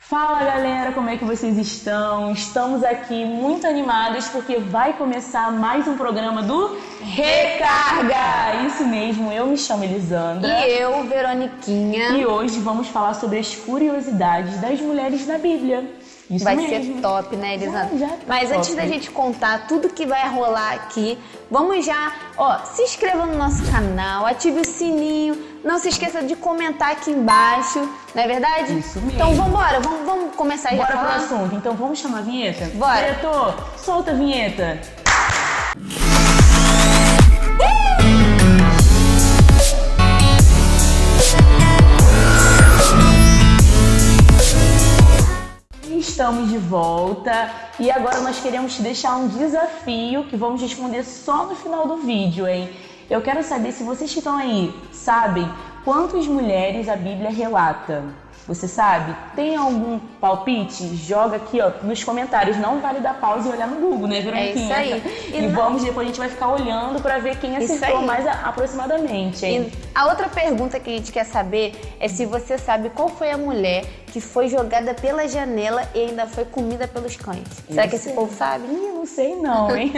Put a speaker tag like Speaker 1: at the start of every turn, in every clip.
Speaker 1: Fala galera, como é que vocês estão? Estamos aqui muito animados porque vai começar mais um programa do Recarga! Isso mesmo, eu me chamo Elisandra.
Speaker 2: E eu, Veroniquinha.
Speaker 1: E hoje vamos falar sobre as curiosidades das mulheres da Bíblia. Isso
Speaker 2: vai
Speaker 1: mesmo.
Speaker 2: ser top, né, Elisandra?
Speaker 1: Já tá
Speaker 2: Mas
Speaker 1: top.
Speaker 2: antes da gente contar tudo que vai rolar aqui, vamos já, se inscreva no nosso canal, ative o sininho, não se esqueça de comentar aqui embaixo, não é verdade?
Speaker 1: Isso mesmo.
Speaker 2: Então vambora, vamos começar já.
Speaker 1: Bora pro assunto, então vamos chamar a vinheta?
Speaker 2: Bora.
Speaker 1: Diretor, solta a vinheta. Estamos de volta e agora nós queremos te deixar um desafio que vamos responder só no final do vídeo, hein? Eu quero saber se vocês que estão aí sabem quantas mulheres a Bíblia relata. Você sabe? Tem algum palpite? Joga aqui, nos comentários. Não vale dar pausa e olhar no Google, né, Veroniquinha?
Speaker 2: É isso aí.
Speaker 1: E vamos, depois a gente vai ficar olhando para ver quem acertou mais aproximadamente, hein?
Speaker 2: E a outra pergunta que a gente quer saber é se você sabe qual foi a mulher que foi jogada pela janela e ainda foi comida pelos cães. Será que esse povo sabe?
Speaker 1: Não sei não, hein?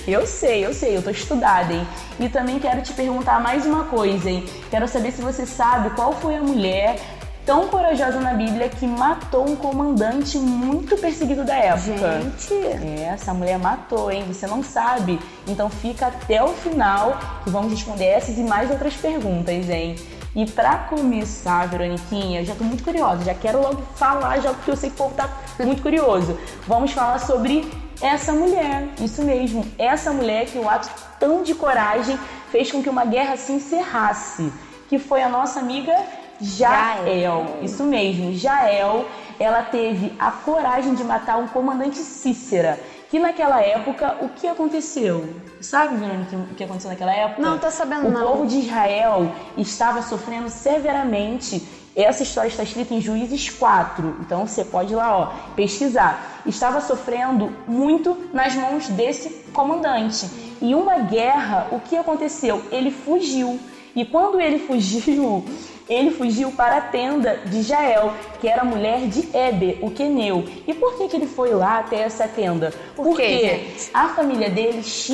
Speaker 1: Eu sei, eu tô estudada, hein? E também quero te perguntar mais uma coisa, hein? Quero saber se você sabe qual foi a mulher tão corajosa na Bíblia que matou um comandante muito perseguido da época.
Speaker 2: Gente!
Speaker 1: Essa mulher matou, hein? Você não sabe? Então fica até o final que vamos responder essas e mais outras perguntas, hein? E pra começar, Veroniquinha, eu já tô muito curiosa, já quero logo falar, já porque eu sei que o povo tá muito curioso. Vamos falar sobre essa mulher, isso mesmo, essa mulher que um ato tão de coragem fez com que uma guerra se encerrasse, que foi a nossa amiga Jael. Isso mesmo, Jael, ela teve a coragem de matar um comandante Cícera, que naquela época, o que aconteceu? Sabe, Verônica, o que aconteceu naquela época?
Speaker 2: Não, tô sabendo não.
Speaker 1: O povo de Israel estava sofrendo severamente. Essa história está escrita em Juízes 4, então você pode ir lá, pesquisar. Estava sofrendo muito nas mãos desse comandante. E uma guerra, o que aconteceu? Ele fugiu. E quando ele fugiu para a tenda de Jael, que era a mulher de Eber, o queneu. E por que ele foi lá até essa tenda? Porque a família deles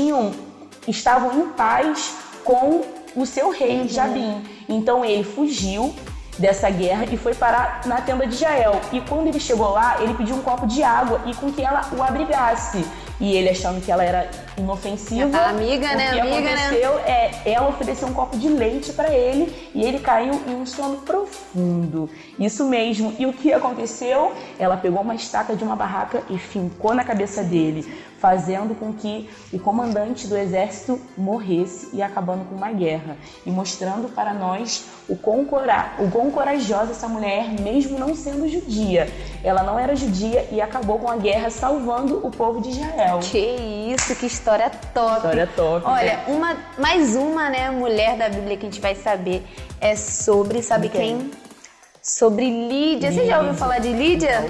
Speaker 1: estavam em paz com o seu rei, Jabim. Então ele fugiu dessa guerra e foi parar na tenda de Jael. E quando ele chegou lá, ele pediu um copo de água e com que ela o abrigasse. E ele, achando que ela era inofensiva,
Speaker 2: amiga,
Speaker 1: o que aconteceu ela ofereceu um copo de leite para ele e ele caiu em um sono profundo. Isso mesmo. E o que aconteceu? Ela pegou uma estaca de uma barraca e fincou na cabeça dele, fazendo com que o comandante do exército morresse e acabando com uma guerra. E mostrando para nós o quão corajosa essa mulher, mesmo não sendo judia. Ela não era judia e acabou com a guerra, salvando o povo de Israel.
Speaker 2: Que isso, que história top.
Speaker 1: História top.
Speaker 2: Olha, mais uma, mulher da Bíblia que a gente vai saber é sobre, sabe quem? Sobre Lídia. Você já ouviu falar de Lídia?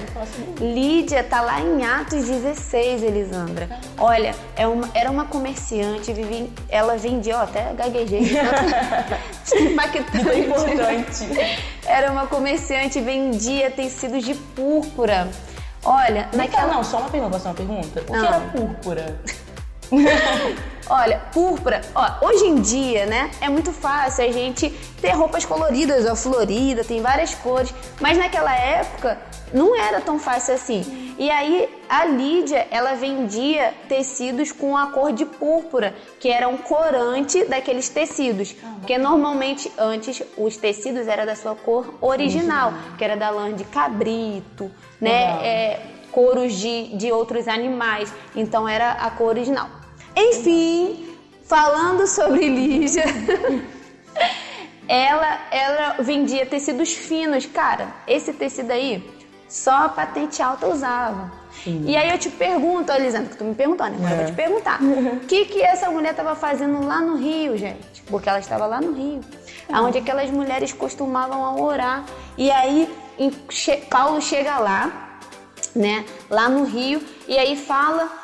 Speaker 2: Lídia tá lá em Atos 16, Elisandra. Olha, era uma comerciante, ela vendia, até gaguejei.
Speaker 1: Impactante. Importante.
Speaker 2: Era uma comerciante, vendia tecidos de púrpura. Olha,
Speaker 1: só uma pergunta. O que era púrpura?
Speaker 2: Olha, púrpura, hoje em dia, é muito fácil a gente ter roupas coloridas, florida, tem várias cores, mas naquela época não era tão fácil assim. E aí a Lídia, ela vendia tecidos com a cor de púrpura, que era um corante daqueles tecidos, porque normalmente antes os tecidos eram da sua cor original, que era da lã de cabrito, couros de outros animais, então era a cor original. Enfim, falando sobre Lídia, ela vendia tecidos finos. Cara, esse tecido aí, só a patente alta usava. Sim. E aí eu te pergunto, Elisandra, que tu me perguntou, né? Eu vou te perguntar. O que essa mulher estava fazendo lá no Rio, gente? Porque ela estava lá no Rio, onde aquelas mulheres costumavam orar. E aí Paulo chega lá, lá no Rio, e aí fala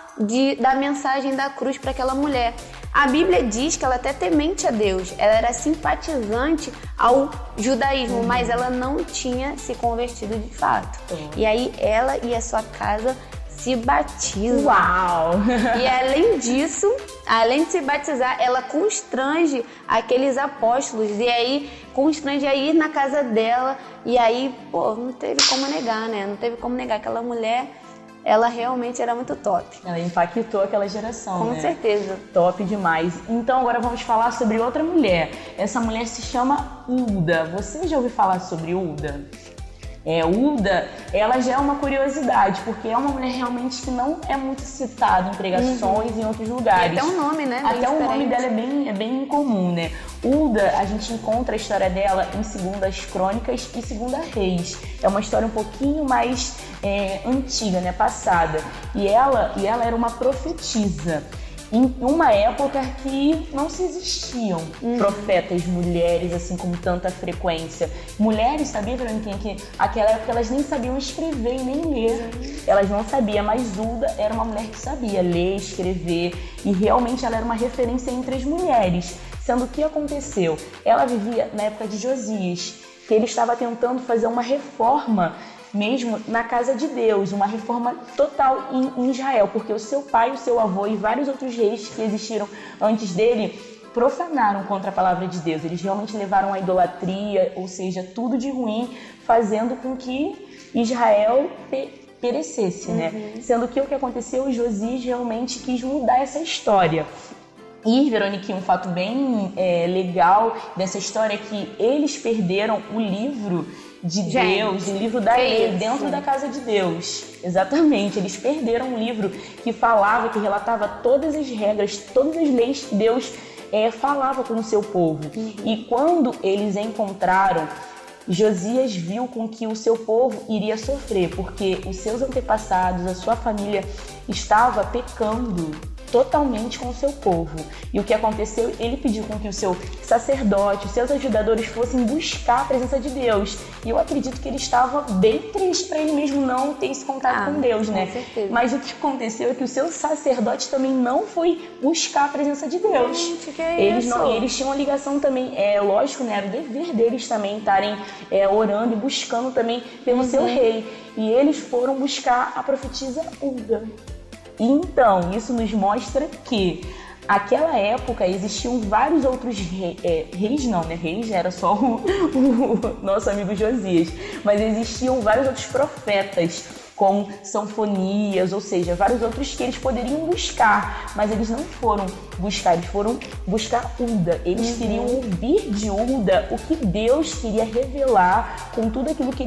Speaker 2: da mensagem da cruz para aquela mulher. A Bíblia diz que ela até temente a Deus, ela era simpatizante ao judaísmo, mas ela não tinha se convertido de fato. E aí ela e a sua casa se batizam.
Speaker 1: Uau!
Speaker 2: E além disso, além de se batizar, ela constrange aqueles apóstolos e aí constrange a ir na casa dela e aí, pô, não teve como negar, né? Não teve como negar. Aquela mulher, ela realmente era muito top.
Speaker 1: Ela impactou aquela geração,
Speaker 2: Com
Speaker 1: né?
Speaker 2: certeza.
Speaker 1: Top demais. Então agora vamos falar sobre outra mulher. Essa mulher se chama Hulda. Você já ouviu falar sobre Hulda? Hulda, ela já é uma curiosidade, porque é uma mulher realmente que não é muito citada em pregações em outros lugares.
Speaker 2: E até o nome, né?
Speaker 1: Até o nome dela é bem incomum, né? Hulda, a gente encontra a história dela em 2 Crônicas e 2 Reis. É uma história um pouquinho mais antiga, né? Passada. E ela era uma profetisa. Em uma época que não se existiam profetas mulheres assim com tanta frequência. Mulheres, sabia, Verônica, que naquela época elas nem sabiam escrever e nem ler. Elas não sabiam, mas Hulda era uma mulher que sabia ler, escrever e realmente ela era uma referência entre as mulheres. Sendo que aconteceu? Ela vivia na época de Josias, que ele estava tentando fazer uma reforma mesmo na casa de Deus, uma reforma total em Israel, porque o seu pai, o seu avô e vários outros reis que existiram antes dele profanaram contra a palavra de Deus. Eles realmente levaram a idolatria, ou seja, tudo de ruim, fazendo com que Israel perecesse, né? Sendo que o que aconteceu, Josias realmente quis mudar essa história. E, Verônica, um fato bem legal dessa história é que eles perderam o livro de Deus, o livro da lei, dentro da casa de Deus. Exatamente, eles perderam um livro que falava, que relatava todas as regras, todas as leis que Deus falava com o seu povo. E quando eles encontraram, Josias viu com que o seu povo iria sofrer, porque os seus antepassados, a sua família, estava pecando totalmente com o seu povo. E o que aconteceu? Ele pediu com que o seu sacerdote, os seus ajudadores fossem buscar a presença de Deus. E eu acredito que ele estava bem triste para ele mesmo não ter esse contato com Deus, né?
Speaker 2: Com certeza.
Speaker 1: Mas o que aconteceu é que o seu sacerdote também não foi buscar a presença de Deus.
Speaker 2: Gente, que
Speaker 1: Eles tinham uma ligação também, lógico, né? Era o dever deles também estarem orando e buscando também pelo seu rei. E eles foram buscar a profetisa Hulda. Então, isso nos mostra que naquela época existiam vários outros reis, não, né? Reis era só o nosso amigo Josias, mas existiam vários outros profetas com sanfonias, ou seja, vários outros que eles poderiam buscar, mas eles não foram buscar, eles foram buscar Hulda. Eles queriam ouvir de Hulda o que Deus queria revelar com tudo aquilo que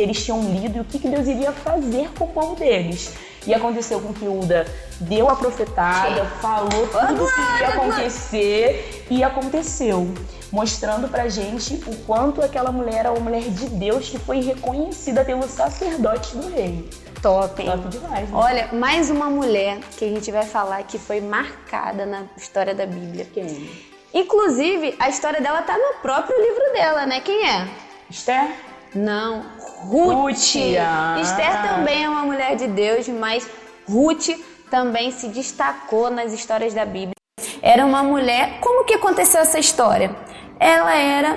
Speaker 1: eles tinham lido e o que Deus iria fazer com o povo deles. E aconteceu com que Hulda deu a profetada, falou tudo o que ia acontecer e aconteceu. Mostrando pra gente o quanto aquela mulher era uma mulher de Deus que foi reconhecida pelo sacerdote do rei.
Speaker 2: Top, hein?
Speaker 1: Top demais, né?
Speaker 2: Olha, mais uma mulher que a gente vai falar que foi marcada na história da Bíblia.
Speaker 1: Quem?
Speaker 2: Inclusive, a história dela tá no próprio livro dela, né? Quem é?
Speaker 1: Esther?
Speaker 2: Não, Ruth. Esther também é uma mulher de Deus, mas Ruth também se destacou nas histórias da Bíblia. Era uma mulher... Como que aconteceu essa história? Ela era...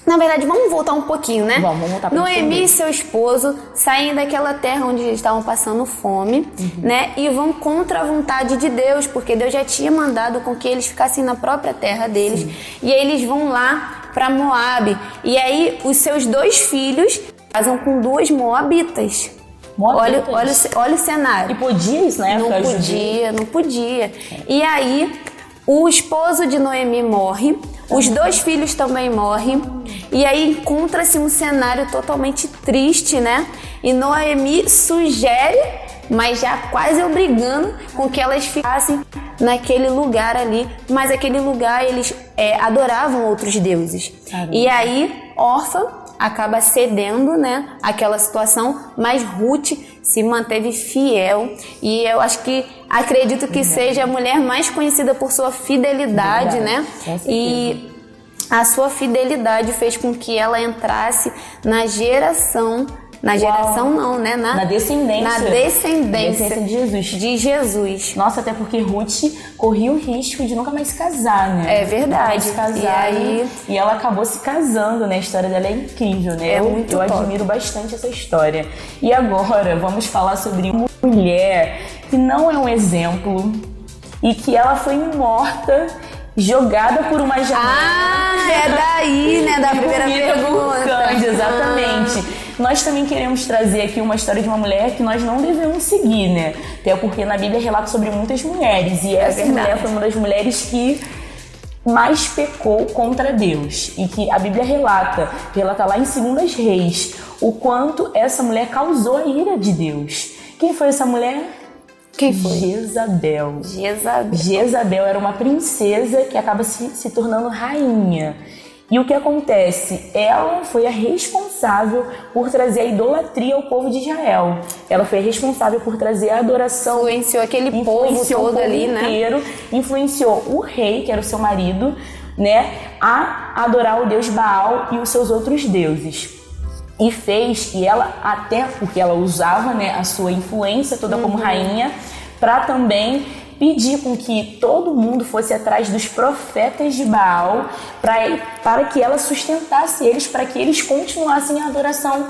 Speaker 2: Na verdade, vamos voltar um pouquinho, né?
Speaker 1: Vamos voltar pra
Speaker 2: Noemi e seu esposo saem daquela terra onde eles estavam passando fome, né? E vão contra a vontade de Deus, porque Deus já tinha mandado com que eles ficassem na própria terra deles. Sim. E aí eles vão lá para Moabe. E aí os seus 2 filhos casam com 2 moabitas. Olha o cenário.
Speaker 1: E podia isso na época?
Speaker 2: Não podia. E aí o esposo de Noemi morre, os 2 filhos também morrem, e aí encontra-se um cenário totalmente triste, né? E Noemi sugere, mas já quase obrigando com que elas ficassem naquele lugar ali, mas aquele lugar eles adoravam outros deuses. Caramba. E aí Orfa acaba cedendo, né, aquela situação, mas Ruth se manteve fiel e eu acredito que seja a mulher mais conhecida por sua fidelidade, né? E a sua fidelidade fez com que ela entrasse na geração Na geração não, né?
Speaker 1: Na descendência.
Speaker 2: Na descendência
Speaker 1: de Jesus.
Speaker 2: De Jesus.
Speaker 1: Nossa, até porque Ruth corria o risco de nunca mais se casar, né?
Speaker 2: É verdade.
Speaker 1: Se casar, e ela acabou se casando, né? A história dela é incrível, né? Eu admiro bastante essa história. E agora, vamos falar sobre uma mulher que não é um exemplo e que ela foi morta, jogada por uma janela.
Speaker 2: É daí, né? Da primeira pergunta.
Speaker 1: Exatamente. Nós também queremos trazer aqui uma história de uma mulher que nós não devemos seguir, né? Até porque na Bíblia relata sobre muitas mulheres. E essa mulher foi uma das mulheres que mais pecou contra Deus. E que a Bíblia relata lá em 2 Reis, o quanto essa mulher causou a ira de Deus. Quem foi essa mulher?
Speaker 2: Quem foi?
Speaker 1: Jezabel. Jezabel era uma princesa que acaba se tornando rainha. E o que acontece? Ela foi a responsável por trazer a idolatria ao povo de Israel. Ela foi a responsável por trazer a adoração.
Speaker 2: Influenciou aquele povo todo ali,
Speaker 1: inteiro, né? Influenciou o rei, que era o seu marido, né? A adorar o deus Baal e os seus outros deuses. E ela até, porque ela usava, né, a sua influência toda como rainha, para também pedir com que todo mundo fosse atrás dos profetas de Baal para que ela sustentasse eles, para que eles continuassem a adoração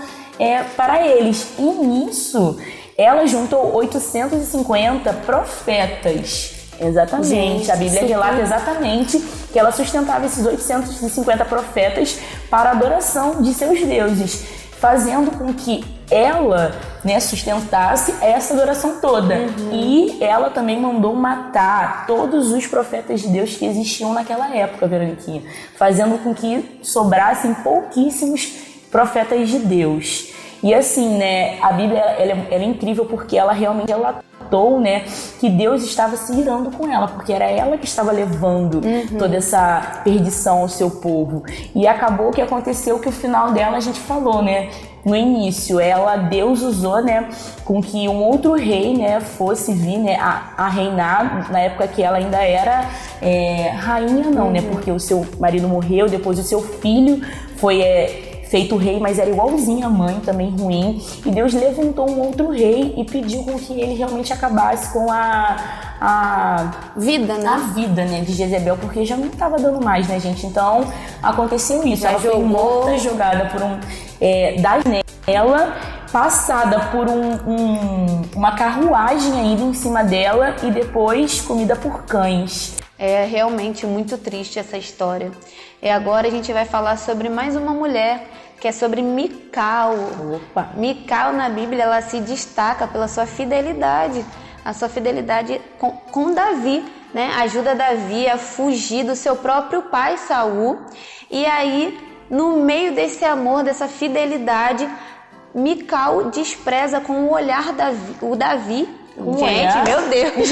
Speaker 1: para eles. E nisso, ela juntou 850 profetas. Exatamente. Gente, a Bíblia relata exatamente que ela sustentava esses 850 profetas para a adoração de seus deuses, fazendo com que ela, né, sustentasse essa adoração toda. E ela também mandou matar todos os profetas de Deus que existiam naquela época, Veroniquinha, fazendo com que sobrassem pouquíssimos profetas de Deus. E assim, né, a Bíblia ela é incrível porque ela realmente relatou, né, que Deus estava se irando com ela, porque era ela que estava levando toda essa perdição ao seu povo. E acabou que aconteceu que o final dela a gente falou, né, no início, Deus usou, né, com que um outro rei, né, fosse vir, né, a reinar na época que ela ainda era rainha, não, né, porque o seu marido morreu, depois o seu filho foi feito rei, mas era igualzinho a mãe, também ruim. E Deus levantou um outro rei e pediu com que ele realmente acabasse com a
Speaker 2: vida, né?
Speaker 1: A vida, né, de Jezebel, porque já não estava dando mais, né, gente? Então, aconteceu isso. Ela foi morta, jogada por da janela, passada por uma carruagem ainda em cima dela e depois comida por cães.
Speaker 2: É realmente muito triste essa história. E agora a gente vai falar sobre mais uma mulher, que é sobre Mical.
Speaker 1: Opa.
Speaker 2: Mical na Bíblia, ela se destaca pela sua fidelidade, a sua fidelidade com Davi, né? Ajuda Davi a fugir do seu próprio pai Saul. E aí, no meio desse amor, dessa fidelidade, Mical despreza com o olhar o Davi. Gente, meu Deus!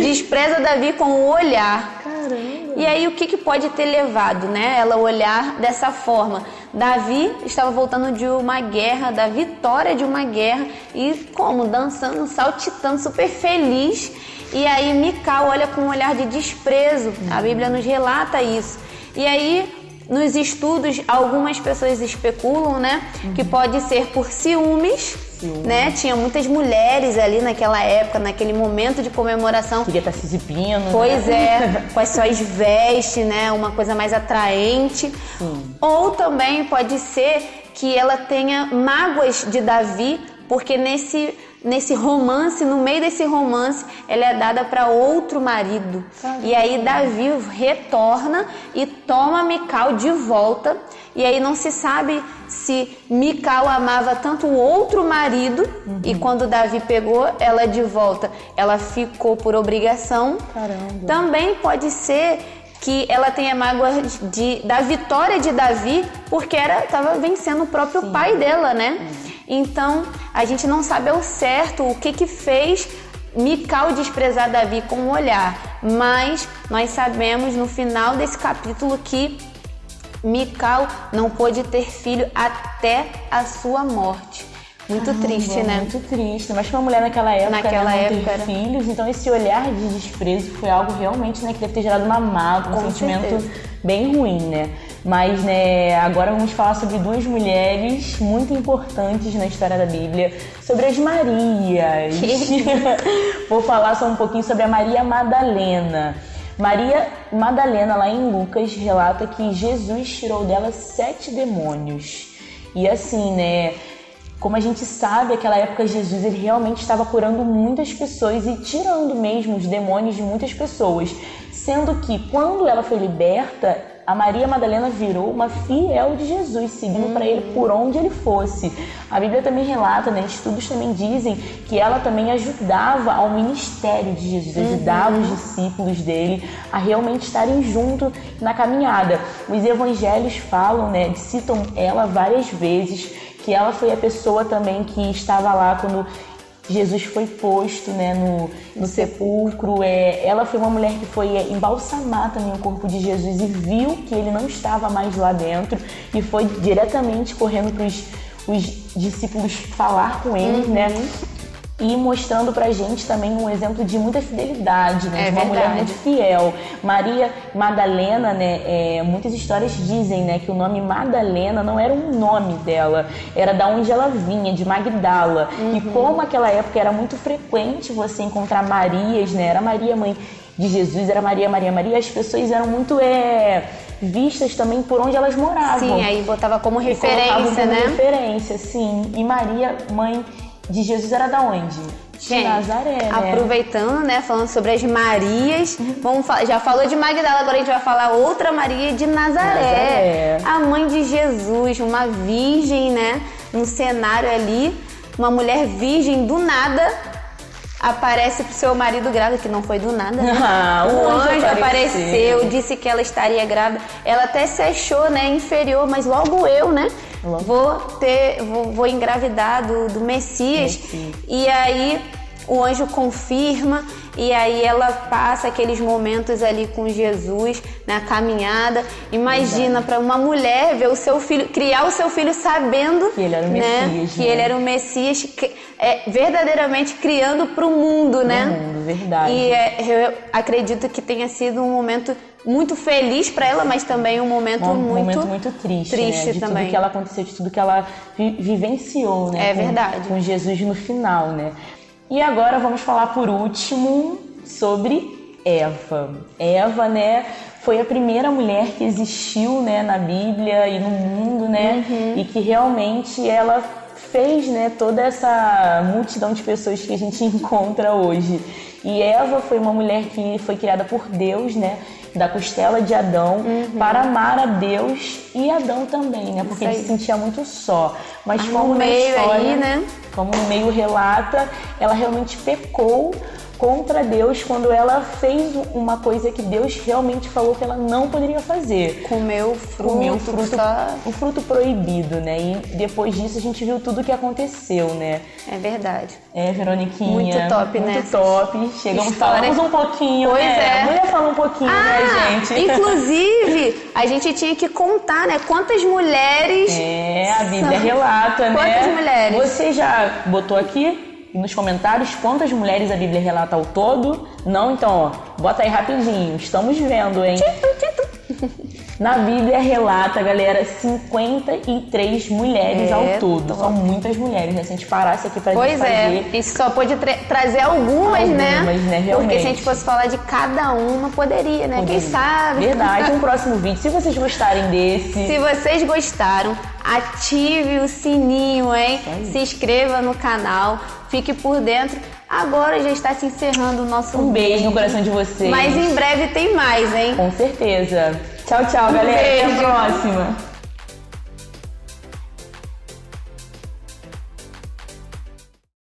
Speaker 2: Despreza Davi com o olhar.
Speaker 1: Caramba!
Speaker 2: E aí, o que pode ter levado, né, ela a olhar dessa forma? Davi estava voltando de uma guerra, da vitória de uma guerra, e como? Dançando, saltitando, super feliz. E aí, Mical olha com um olhar de desprezo. A Bíblia nos relata isso. E aí, nos estudos, algumas pessoas especulam, né, que pode ser por ciúmes, né? Tinha muitas mulheres ali naquela época, naquele momento de comemoração.
Speaker 1: Queria estar se exibindo.
Speaker 2: Pois é, com as suas vestes, né? Uma coisa mais atraente.
Speaker 1: Sim.
Speaker 2: Ou também pode ser que ela tenha mágoas de Davi, porque nesse romance, no meio desse romance, ela é dada para outro marido. Caramba. E aí Davi retorna e toma Mical de volta. E aí não se sabe se Mical amava tanto o outro marido, e quando Davi pegou ela de volta, ela ficou por obrigação.
Speaker 1: Caramba.
Speaker 2: Também pode ser que ela tenha mágoa da vitória de Davi, porque estava vencendo o próprio pai dela, né? Então, a gente não sabe ao certo o que fez Mical desprezar Davi com o olhar, mas nós sabemos no final desse capítulo que Mical não pôde ter filho até a sua morte. Muito triste, né?
Speaker 1: Muito triste. Mas pra uma mulher naquela época, não ter filhos, então esse olhar de desprezo foi algo realmente, né, que deve ter gerado uma mágoa, um sentimento bem ruim, né? Mas, né, agora vamos falar sobre duas mulheres muito importantes na história da Bíblia, sobre as Marias. Vou falar só um pouquinho sobre a Maria Madalena. Maria Madalena, lá em Lucas, relata que Jesus tirou dela 7 demônios. E assim, né, como a gente sabe, naquela época Jesus ele realmente estava curando muitas pessoas e tirando mesmo os demônios de muitas pessoas. Sendo que quando ela foi liberta, a Maria Madalena virou uma fiel de Jesus, seguindo para ele por onde ele fosse. A Bíblia também relata, né, estudos também dizem que ela também ajudava ao ministério de Jesus, ajudava os discípulos dele a realmente estarem juntos na caminhada. Os evangelhos falam, né, citam ela várias vezes, que ela foi a pessoa também que estava lá quando Jesus foi posto, né, no sepulcro. Ela foi uma mulher que foi embalsamar também o corpo de Jesus e viu que ele não estava mais lá dentro e foi diretamente correndo para os discípulos falar com eles, né? E mostrando pra gente também um exemplo de muita fidelidade, né? De uma mulher muito fiel. Maria Madalena, né? Muitas histórias dizem, né, que o nome Madalena não era um nome dela, era da onde ela vinha, de Magdala. E como naquela época era muito frequente você encontrar Marias, né? Era Maria, mãe de Jesus, era Maria, as pessoas eram muito vistas também por onde elas moravam.
Speaker 2: Sim, aí botava como referência, né?
Speaker 1: Referência, sim. E Maria, mãe de Jesus, era da onde? De Nazaré, né?
Speaker 2: Aproveitando, né, falando sobre as Marias, já falou de Magdala, agora a gente vai falar outra Maria de Nazaré. A mãe de Jesus, uma virgem, né, no cenário ali, uma mulher virgem do nada aparece pro seu marido grávida, que não foi do nada, né? O anjo apareceu, disse que ela estaria grávida. Ela até se achou, né, inferior, mas logo eu, né, vou engravidar do Messias. E aí o anjo confirma, e aí ela passa aqueles momentos ali com Jesus na caminhada. Imagina, para uma mulher ver o seu filho, criar o seu filho sabendo
Speaker 1: que ele era o Messias,
Speaker 2: que ele era o Messias, verdadeiramente criando para o mundo, né?
Speaker 1: Mundo, verdade.
Speaker 2: E eu acredito que tenha sido um momento muito feliz para ela, mas também um momento
Speaker 1: muito triste, né? De
Speaker 2: também.
Speaker 1: Tudo que ela aconteceu, de tudo que ela vivenciou, né?
Speaker 2: Verdade.
Speaker 1: Com Jesus no final, né? E agora vamos falar por último sobre Eva. Eva, né, foi a primeira mulher que existiu, né, na Bíblia e no mundo, né? E que realmente ela fez, né, toda essa multidão de pessoas que a gente encontra hoje. E Eva foi uma mulher que foi criada por Deus, né, da costela de Adão, para amar a Deus e Adão também, né, porque ele se sentia muito só. Mas como na história,
Speaker 2: aí, né,
Speaker 1: como no meio relata, ela realmente pecou contra Deus quando ela fez uma coisa que Deus realmente falou que ela não poderia fazer.
Speaker 2: Comeu
Speaker 1: o fruto proibido, né? E depois disso a gente viu tudo o que aconteceu, né?
Speaker 2: É verdade.
Speaker 1: Veroniquinha.
Speaker 2: Muito top, né?
Speaker 1: Muito top. Falamos um pouquinho, né? Mulher fala um pouquinho, né, gente?
Speaker 2: Inclusive, a gente tinha que contar, né? Quantas mulheres...
Speaker 1: A Bíblia relata, né?
Speaker 2: Quantas mulheres?
Speaker 1: Você já botou aqui nos comentários quantas mulheres a Bíblia relata ao todo? Não? Então, ó, bota aí rapidinho. Estamos vendo, hein? Na Bíblia relata, galera, 53 mulheres ao todo. São muitas mulheres, né? Se a gente parasse aqui pra gente fazer...
Speaker 2: Pois Isso só pode trazer algumas, né?
Speaker 1: Realmente.
Speaker 2: Porque se a gente fosse falar de cada uma, poderia, né? Quem sabe?
Speaker 1: Verdade. Um próximo vídeo. Se vocês gostarem desse...
Speaker 2: Se vocês gostaram, ative o sininho, hein? Se inscreva no canal. Fique por dentro. Agora já está se encerrando o nosso vídeo.
Speaker 1: Um beijo no coração de vocês.
Speaker 2: Mas em breve tem mais, hein?
Speaker 1: Com certeza. Tchau, galera.
Speaker 2: Beijo.
Speaker 1: Até a próxima.